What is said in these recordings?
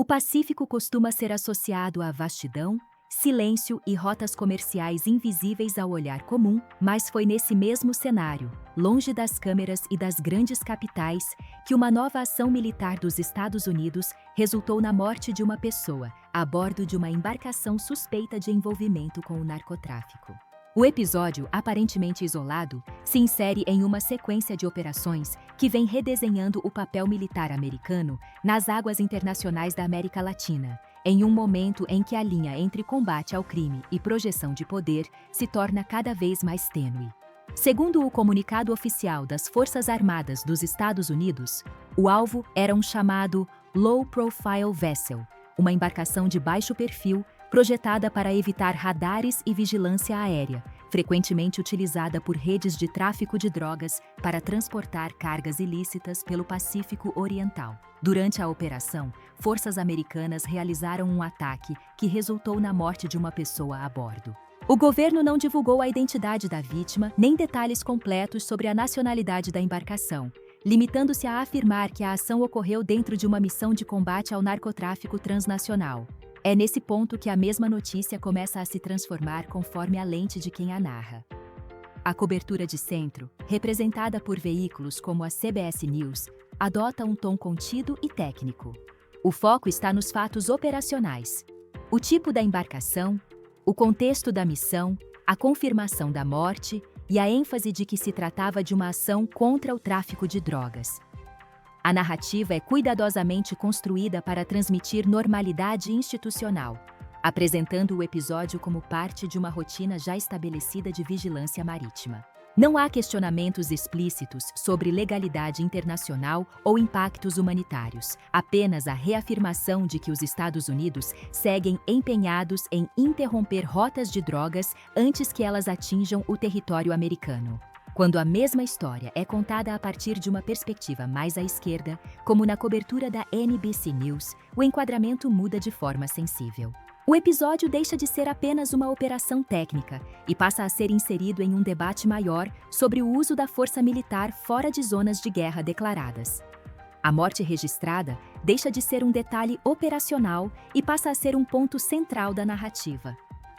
O Pacífico costuma ser associado à vastidão, silêncio e rotas comerciais invisíveis ao olhar comum, mas foi nesse mesmo cenário, longe das câmeras e das grandes capitais, que uma nova ação militar dos Estados Unidos resultou na morte de uma pessoa a bordo de uma embarcação suspeita de envolvimento com o narcotráfico. O episódio, aparentemente isolado, se insere em uma sequência de operações que vem redesenhando o papel militar americano nas águas internacionais da América Latina, em um momento em que a linha entre combate ao crime e projeção de poder se torna cada vez mais tênue. Segundo o comunicado oficial das Forças Armadas dos Estados Unidos, o alvo era um chamado Low Profile Vessel, uma embarcação de baixo perfil projetada para evitar radares e vigilância aérea, frequentemente utilizada por redes de tráfico de drogas para transportar cargas ilícitas pelo Pacífico Oriental. Durante a operação, forças americanas realizaram um ataque que resultou na morte de uma pessoa a bordo. O governo não divulgou a identidade da vítima nem detalhes completos sobre a nacionalidade da embarcação, limitando-se a afirmar que a ação ocorreu dentro de uma missão de combate ao narcotráfico transnacional. É nesse ponto que a mesma notícia começa a se transformar conforme a lente de quem a narra. A cobertura de centro, representada por veículos como a CBS News, adota um tom contido e técnico. O foco está nos fatos operacionais: o tipo da embarcação, o contexto da missão, a confirmação da morte e a ênfase de que se tratava de uma ação contra o tráfico de drogas. A narrativa é cuidadosamente construída para transmitir normalidade institucional, apresentando o episódio como parte de uma rotina já estabelecida de vigilância marítima. Não há questionamentos explícitos sobre legalidade internacional ou impactos humanitários, apenas a reafirmação de que os Estados Unidos seguem empenhados em interromper rotas de drogas antes que elas atinjam o território americano. Quando a mesma história é contada a partir de uma perspectiva mais à esquerda, como na cobertura da NBC News, o enquadramento muda de forma sensível. O episódio deixa de ser apenas uma operação técnica e passa a ser inserido em um debate maior sobre o uso da força militar fora de zonas de guerra declaradas. A morte registrada deixa de ser um detalhe operacional e passa a ser um ponto central da narrativa.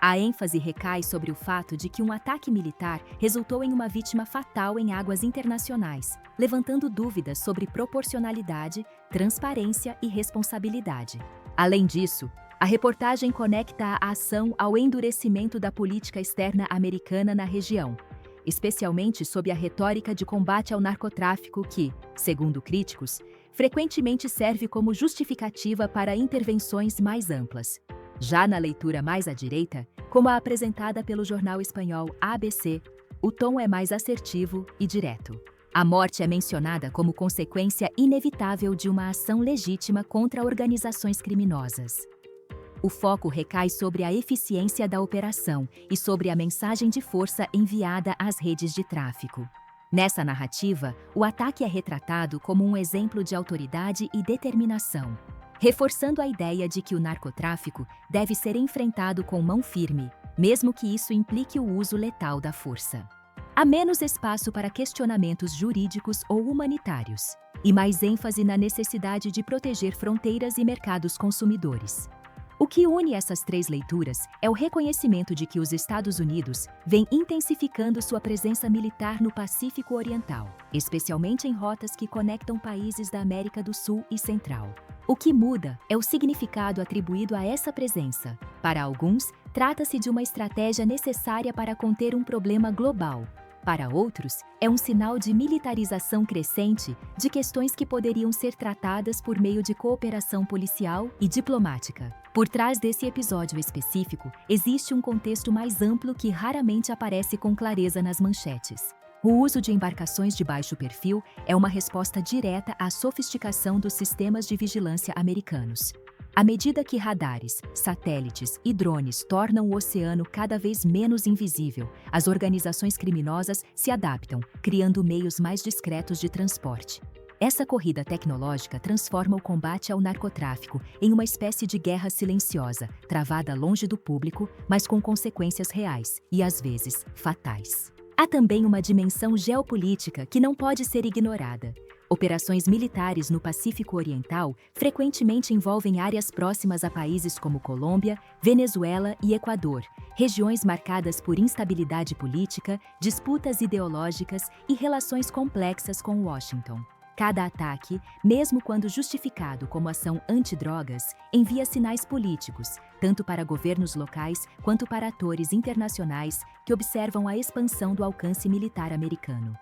A ênfase recai sobre o fato de que um ataque militar resultou em uma vítima fatal em águas internacionais, levantando dúvidas sobre proporcionalidade, transparência e responsabilidade. Além disso, a reportagem conecta a ação ao endurecimento da política externa americana na região, especialmente sob a retórica de combate ao narcotráfico que, segundo críticos, frequentemente serve como justificativa para intervenções mais amplas. Já na leitura mais à direita, como a apresentada pelo jornal espanhol ABC, o tom é mais assertivo e direto. A morte é mencionada como consequência inevitável de uma ação legítima contra organizações criminosas. O foco recai sobre a eficiência da operação e sobre a mensagem de força enviada às redes de tráfico. Nessa narrativa, o ataque é retratado como um exemplo de autoridade e determinação, reforçando a ideia de que o narcotráfico deve ser enfrentado com mão firme, mesmo que isso implique o uso letal da força. Há menos espaço para questionamentos jurídicos ou humanitários, e mais ênfase na necessidade de proteger fronteiras e mercados consumidores. O que une essas três leituras é o reconhecimento de que os Estados Unidos vêm intensificando sua presença militar no Pacífico Oriental, especialmente em rotas que conectam países da América do Sul e Central. O que muda é o significado atribuído a essa presença. Para alguns, trata-se de uma estratégia necessária para conter um problema global. Para outros, é um sinal de militarização crescente de questões que poderiam ser tratadas por meio de cooperação policial e diplomática. Por trás desse episódio específico, existe um contexto mais amplo que raramente aparece com clareza nas manchetes. O uso de embarcações de baixo perfil é uma resposta direta à sofisticação dos sistemas de vigilância americanos. À medida que radares, satélites e drones tornam o oceano cada vez menos invisível, as organizações criminosas se adaptam, criando meios mais discretos de transporte. Essa corrida tecnológica transforma o combate ao narcotráfico em uma espécie de guerra silenciosa, travada longe do público, mas com consequências reais e, às vezes, fatais. Há também uma dimensão geopolítica que não pode ser ignorada. Operações militares no Pacífico Oriental frequentemente envolvem áreas próximas a países como Colômbia, Venezuela e Equador, regiões marcadas por instabilidade política, disputas ideológicas e relações complexas com Washington. Cada ataque, mesmo quando justificado como ação antidrogas, envia sinais políticos, tanto para governos locais quanto para atores internacionais que observam a expansão do alcance militar americano.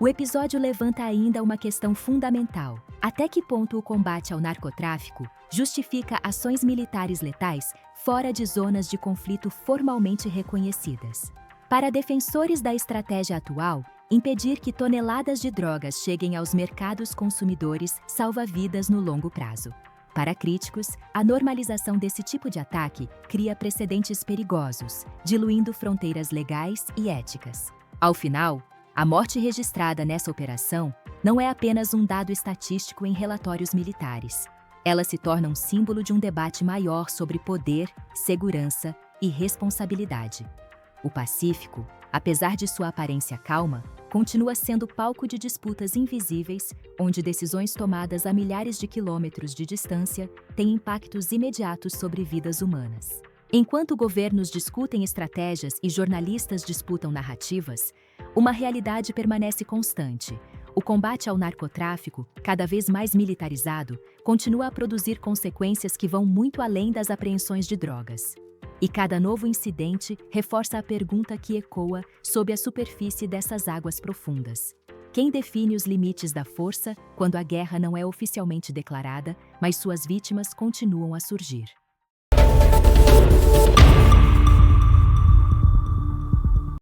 O episódio levanta ainda uma questão fundamental: até que ponto o combate ao narcotráfico justifica ações militares letais fora de zonas de conflito formalmente reconhecidas? Para defensores da estratégia atual, impedir que toneladas de drogas cheguem aos mercados consumidores salva vidas no longo prazo. Para críticos, a normalização desse tipo de ataque cria precedentes perigosos, diluindo fronteiras legais e éticas. Ao final, a morte registrada nessa operação não é apenas um dado estatístico em relatórios militares. Ela se torna um símbolo de um debate maior sobre poder, segurança e responsabilidade. O Pacífico, apesar de sua aparência calma, continua sendo palco de disputas invisíveis, onde decisões tomadas a milhares de quilômetros de distância têm impactos imediatos sobre vidas humanas. Enquanto governos discutem estratégias e jornalistas disputam narrativas, uma realidade permanece constante. O combate ao narcotráfico, cada vez mais militarizado, continua a produzir consequências que vão muito além das apreensões de drogas. E cada novo incidente reforça a pergunta que ecoa sob a superfície dessas águas profundas: quem define os limites da força quando a guerra não é oficialmente declarada, mas suas vítimas continuam a surgir?